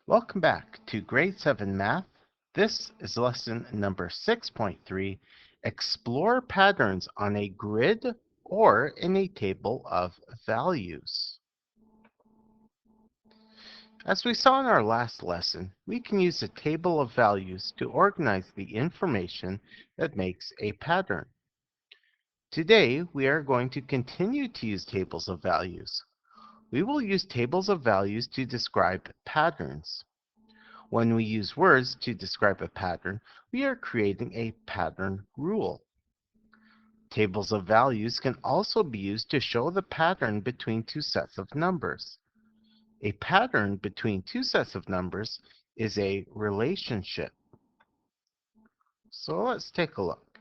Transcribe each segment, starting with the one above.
Welcome back to Grade 7 Math. This is lesson number 6.3, Explore Patterns on a Grid or in a Table of Values. As we saw in our last lesson, we can use a table of values to organize the information that makes a pattern. Today, we are going to continue to use tables of values. We will use tables of values to describe patterns. When we use words to describe a pattern, we are creating a pattern rule. Tables of values can also be used to show the pattern between two sets of numbers. A pattern between two sets of numbers is a relationship. So let's take a look.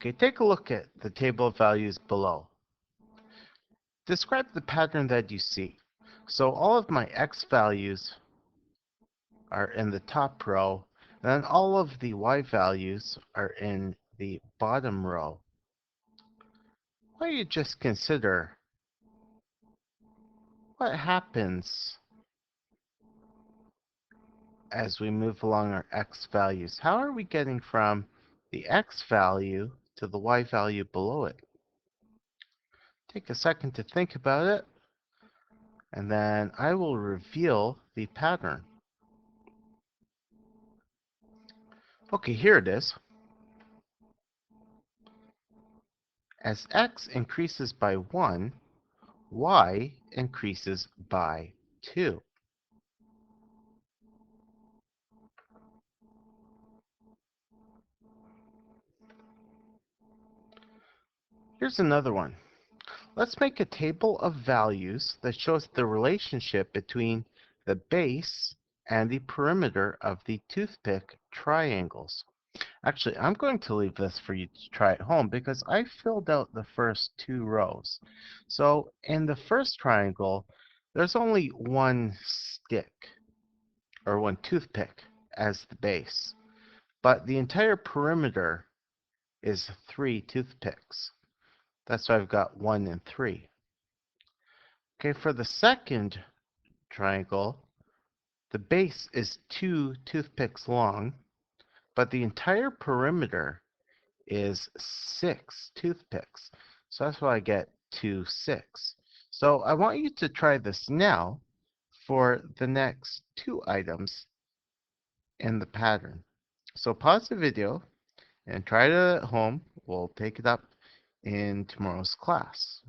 Okay, take a look at the table of values below. Describe the pattern that you see. So all of my x values are in the top row, and then all of the y values are in the bottom row. Why don't you just consider what happens as we move along our x values? How are we getting from the x value to the y value below it? Take a second to think about it, and then I will reveal the pattern. Okay, here it is. As x increases by 1, y increases by 2. Here's another one. Let's make a table of values that shows the relationship between the base and the perimeter of the toothpick triangles. Actually, I'm going to leave this for you to try at home because I filled out the first two rows. So in the first triangle, there's only one stick or one toothpick as the base, but the entire perimeter is 3 toothpicks. That's why I've got 1 and 3. Okay, for the second triangle, the base is 2 toothpicks long, but the entire perimeter is 6 toothpicks. So that's why I get 2, 6. So I want you to try this now for the next two items in the pattern. So pause the video and try it at home. We'll take it up in tomorrow's class.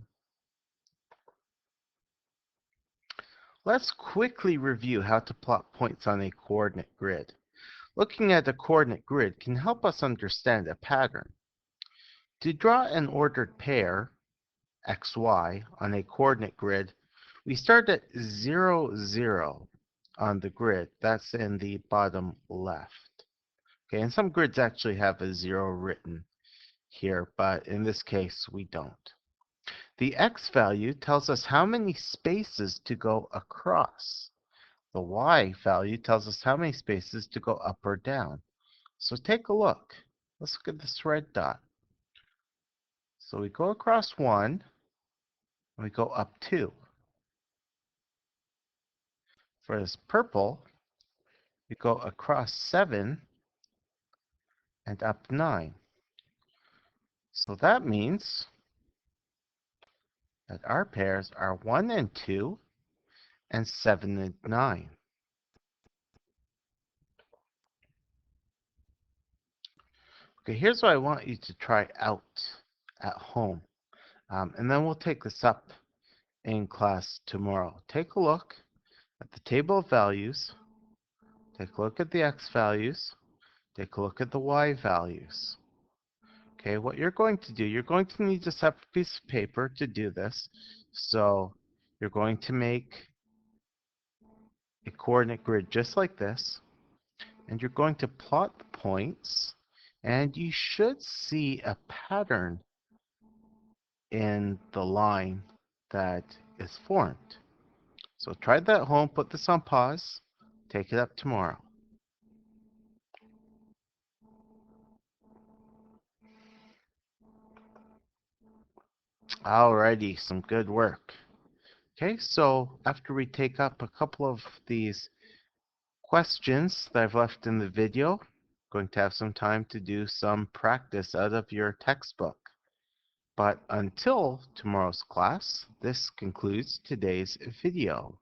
Let's quickly review how to plot points on a coordinate grid. Looking at a coordinate grid can help us understand a pattern. To draw an ordered pair, xy, on a coordinate grid, we start at 0, 0 on the grid. That's in the bottom left. Okay, and some grids actually have a 0 written here, but in this case, we don't. The x value tells us how many spaces to go across. The y value tells us how many spaces to go up or down. So take a look. Let's look at this red dot. So we go across 1, and we go up 2. For this purple, we go across 7 and up 9. So that means that our pairs are 1 and 2 and 7 and 9. Okay, here's what I want you to try out at home. And then we'll take this up in class tomorrow. Take a look at the table of values. Take a look at the x values. Take a look at the y values. Okay, what you're going to do, you're going to need a separate piece of paper to do this. So you're going to make a coordinate grid just like this, and you're going to plot the points, and you should see a pattern in the line that is formed. So try that at home, put this on pause, take it up tomorrow. Alrighty, some good work. Okay, so after we take up a couple of these questions that I've left in the video, I'm going to have some time to do some practice out of your textbook. But until tomorrow's class, this concludes today's video.